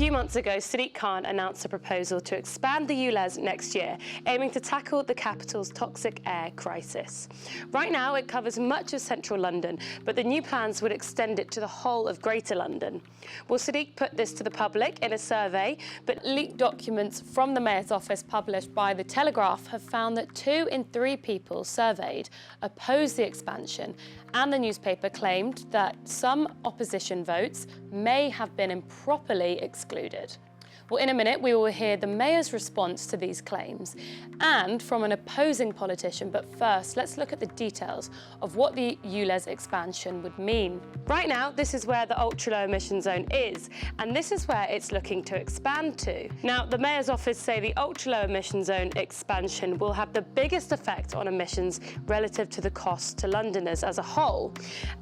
few months ago, Sadiq announced a proposal to expand the ULEZ next year, aiming to tackle the capital's toxic air crisis. Right now, it covers much of central London, but the new plans would extend it to the whole of Greater London. Well, Sadiq put this to the public in a survey, but leaked documents from the Mayor's office published by The Telegraph have found that 2 in 3 people surveyed oppose the expansion, and the newspaper claimed that some opposition votes may have been improperly excluded. Well, in a minute, we will hear the Mayor's response to these claims and from an opposing politician. But first, let's look at the details of what the ULEZ expansion would mean. Right now, this is where the ultra-low emission zone is, and this is where it's looking to expand to. Now, the Mayor's office say the ultra-low emission zone expansion will have the biggest effect on emissions relative to the cost to Londoners as a whole.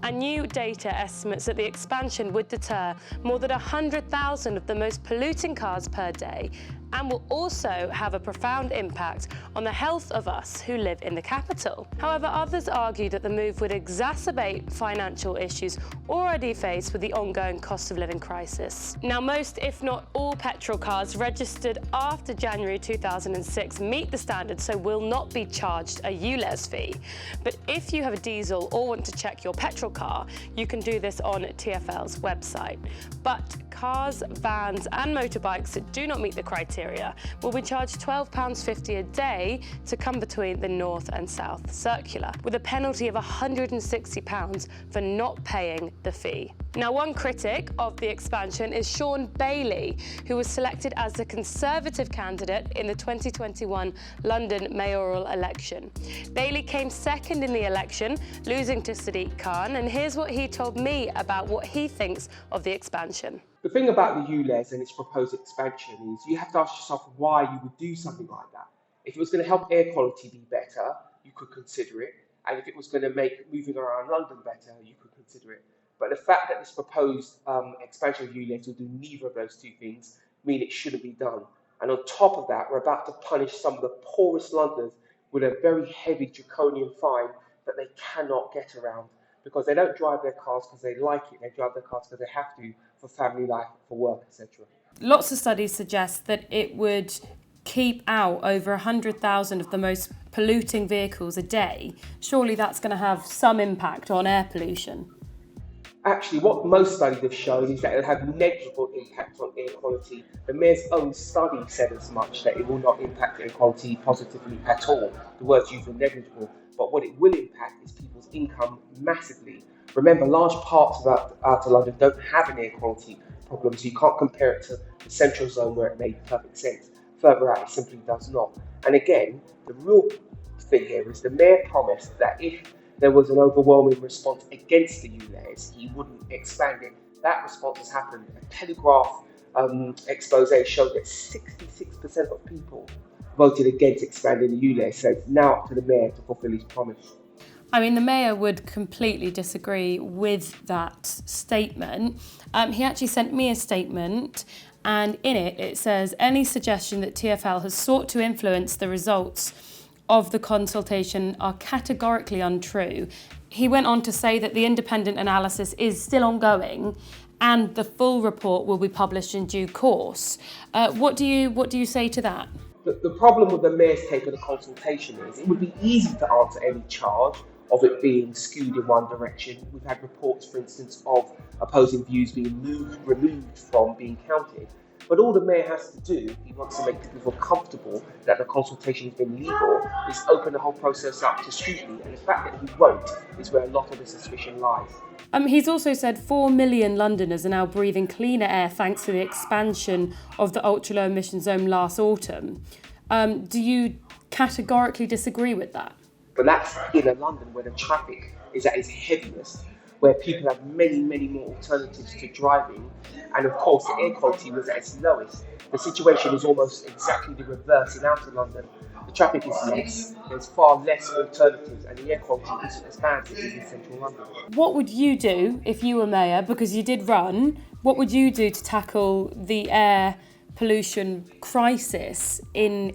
And new data estimates that the expansion would deter more than 100,000 of the most polluting cars per day, and will also have a profound impact on the health of us who live in the capital. However, others argue that the move would exacerbate financial issues already faced with the ongoing cost of living crisis. Now, most, if not all, petrol cars registered after January 2006 meet the standard, so will not be charged a ULEZ fee. But if you have a diesel or want to check your petrol car, you can do this on TfL's website. But cars, vans and motorbikes that do not meet the criteria will be charged £12.50 a day to come between the North and South Circular, with a penalty of £160 for not paying the fee. Now, one critic of the expansion is Shaun Bailey, who was selected as the Conservative candidate in the 2021 London mayoral election. Bailey came second in the election, losing to Sadiq Khan, and here's what he told me about what he thinks of the expansion. The thing about the ULEZ and its proposed expansion is you have to ask yourself why you would do something like that. If it was going to help air quality be better, you could consider it. And if it was going to make moving around London better, you could consider it. But the fact that this proposed expansion of ULEZ will do neither of those two things mean it shouldn't be done. And on top of that, we're about to punish some of the poorest Londoners with a very heavy draconian fine that they cannot get around, because they don't drive their cars because they like it, they drive their cars because they have to for family life, for work, etc. Lots of studies suggest that it would keep out over 100,000 of the most polluting vehicles a day. Surely that's going to have some impact on air pollution. Actually, what most studies have shown is that it will have negligible impact on air quality. The Mayor's own study said as much, that it will not impact air quality positively at all. The words used were negligible. But what it will impact is people's income massively. Remember, large parts of outer London don't have an air quality problem, so you can't compare it to the central zone where it made perfect sense. Further out, it simply does not. And again, the real thing here is the Mayor promised that if there was an overwhelming response against the ULEZ, he wouldn't expand it. That response has happened. A Telegraph expose showed that 66% of people voted against expanding the ULEZ, so it's now up to the Mayor to fulfil his promise. I mean, the Mayor would completely disagree with that statement. He actually sent me a statement, and in it says, any suggestion that TfL has sought to influence the results of the consultation are categorically untrue. He went on to say that the independent analysis is still ongoing and the full report will be published in due course. What do you say to that? The problem with the Mayor's take on the consultation is it would be easy to answer any charge of it being skewed in one direction. We've had reports, for instance, of opposing views being removed from being counted. But all the Mayor has to do, if he wants to make people feel comfortable that the consultation has been legal, is open the whole process up to scrutiny. And the fact that he won't is where a lot of the suspicion lies. He's also said 4 million Londoners are now breathing cleaner air thanks to the expansion of the ultra-low emission zone last autumn. Do you categorically disagree with that? But that's inner London, where the traffic is at its heaviest, where people have many, many more alternatives to driving. And of course, the air quality was at its lowest. The situation is almost exactly the reverse in outer London. The traffic is less, there's far less alternatives, and the air quality isn't as bad as it is in central London. What would you do if you were Mayor, because you did run, what would you do to tackle the air pollution crisis in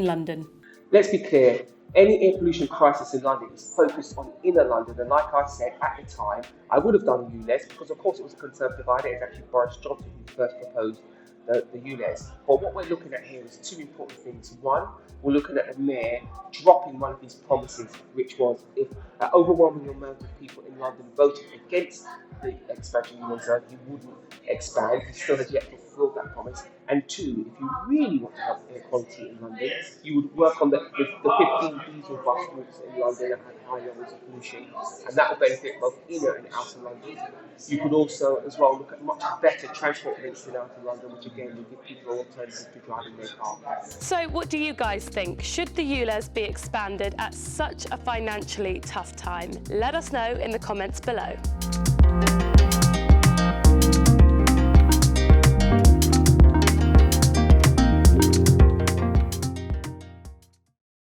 London? Let's be clear. Any air pollution crisis in London is focused on inner London, and like I said at the time, I would have done ULEZ because, of course, it was a Conservative idea. It's actually Boris Johnson who first proposed the ULEZ. But what we're looking at here is two important things. One, we're looking at the mayor dropping one of his promises, which was if an overwhelming amount of people in London voted against the expansion of ULEZ, he wouldn't expand. He still has yet to fulfill that promise. And two, if you really want to have air quality in London, you would work on the 15 diesel bus routes in London that have high levels of pollution, and that will benefit both inner and outer London. You could also, as well, look at much better transport links in outer London, which again will give people alternatives to driving their car. So what do you guys think? Should the ULEZ be expanded at such a financially tough time? Let us know in the comments below.